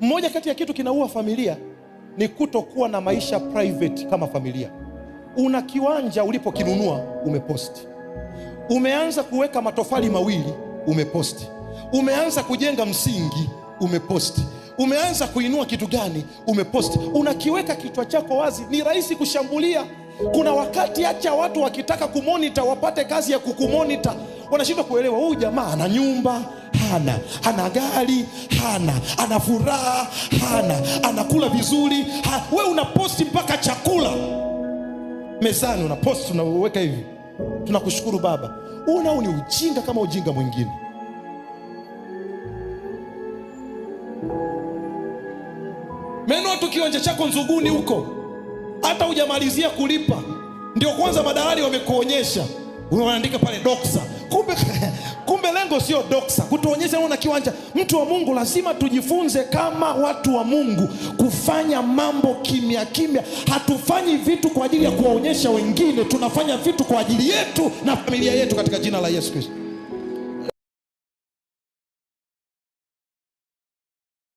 Mmoja kati ya kitu kinaua familia ni kutokuwa na maisha private kama familia. Una kiwanja ulipokinunua umeposti. Umeanza kuweka matofali mawili umeposti. Umeanza kujenga msingi umeposti. Umeanza kuinua kitu gani umeposti. Unakiweka kichwa chako wazi, ni rahisi kushambulia. Kuna wakati acha watu wakitaka kumonita wapate kazi ya kukumonita, wanashindwa kuelewa huyu jamaa ana nyumba hana, ana gari hana, ana furaha hana, anakula vizuri wewe unaposti mpaka chakula mezani unaposti, unaweka hivi, tunakushukuru Baba. Unao ni ujinga kama ujinga mwingine. Menua tu kiwanja chako Nzuguni huko, hata hujamalizia kulipa, ndio kwanza madalali wamekuonyesha, unaandika pale doksa. Kumbe lengo sio doksa, kutuonyesha una kiwanja. Mtu wa Mungu, lazima tujifunze kama watu wa Mungu kufanya mambo kimya kimya. Hatufanyi vitu kwa ajili ya kuwaonyesha wengine, tunafanya vitu kwa ajili yetu na familia yetu, katika jina la Yesu Kristo.